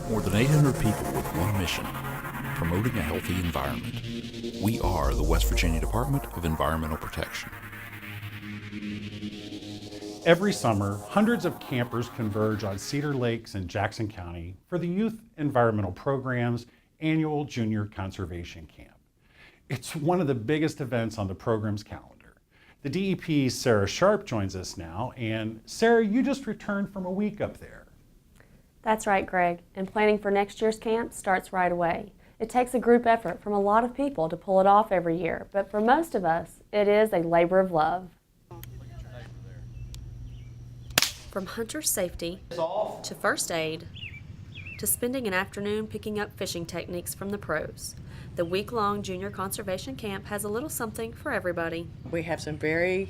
More than 800 people with one mission, promoting a healthy environment. We are the West Virginia Department of Environmental Protection. Every summer, hundreds of campers converge on Cedar Lakes in Jackson County for the Youth Environmental Program's annual Junior Conservation Camp. It's one of the biggest events on the program's calendar. The DEP's Sarah Sharp joins us now, and Sarah, you just returned from a week up there. That's right, Greg, and planning for next year's camp starts right away. It takes a group effort from a lot of people to pull it off every year, but for most of us, it is a labor of love. From hunter safety to first aid to spending an afternoon picking up fishing techniques from the pros, the week-long Junior Conservation Camp has a little something for everybody. We have some very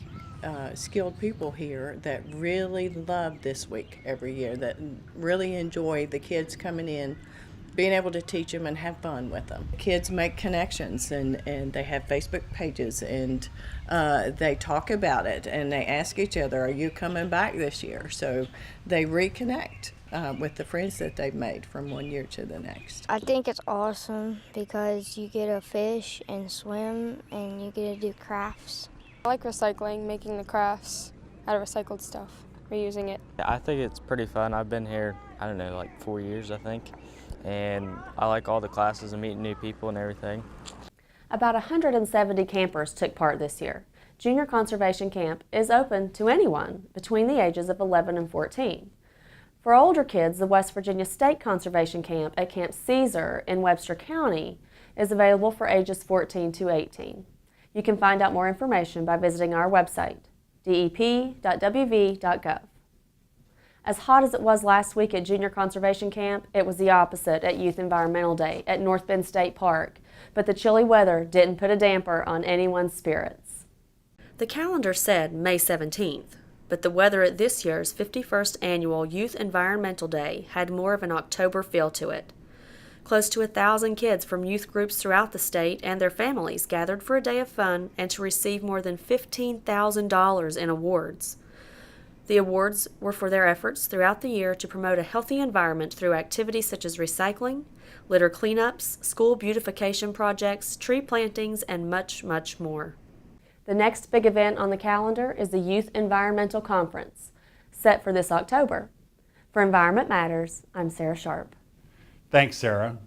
skilled people here that really love this week every year, that really enjoy the kids coming in, being able to teach them and have fun with them. Kids make connections and they have Facebook pages and they talk about it and they ask each other, are you coming back this year? So they reconnect with the friends that they've made from one year to the next. I think it's awesome because you get to fish and swim and you get to do crafts. I like recycling, making the crafts out of recycled stuff, reusing it. I think it's pretty fun. I've been here, I don't know, like 4 years, I think. And I like all the classes and meeting new people and everything. About 170 campers took part this year. Junior Conservation Camp is open to anyone between the ages of 11 and 14. For older kids, the West Virginia State Conservation Camp at Camp Caesar in Webster County is available for ages 14 to 18. You can find out more information by visiting our website, dep.wv.gov. As hot as it was last week at Junior Conservation Camp, it was the opposite at Youth Environmental Day at North Bend State Park, but the chilly weather didn't put a damper on anyone's spirits. The calendar said May 17th, but the weather at this year's 51st Annual Youth Environmental Day had more of an October feel to it. Close to 1,000 kids from youth groups throughout the state and their families gathered for a day of fun and to receive more than $15,000 in awards. The awards were for their efforts throughout the year to promote a healthy environment through activities such as recycling, litter cleanups, school beautification projects, tree plantings, and much, much more. The next big event on the calendar is the Youth Environmental Conference, set for this October. For Environment Matters, I'm Sarah Sharp. Thanks, Sarah.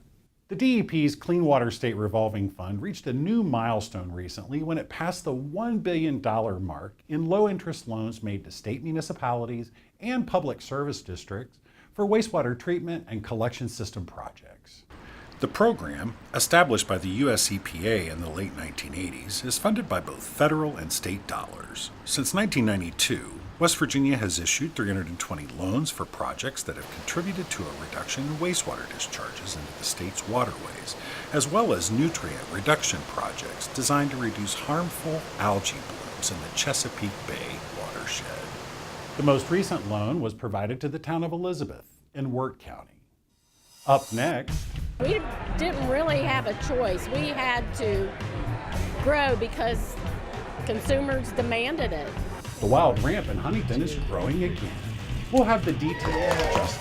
The DEP's Clean Water State Revolving Fund reached a new milestone recently when it passed the $1 billion mark in low-interest loans made to state municipalities and public service districts for wastewater treatment and collection system projects. The program, established by the US EPA in the late 1980s, is funded by both federal and state dollars. Since 1992, West Virginia has issued 320 loans for projects that have contributed to a reduction in wastewater discharges into the state's waterways, as well as nutrient reduction projects designed to reduce harmful algae blooms in the Chesapeake Bay watershed. The most recent loan was provided to the town of Elizabeth in Wirt County. Up next, we didn't really have a choice. We had to grow because consumers demanded it. the wild ramp in Huntington is growing again. We'll have the details just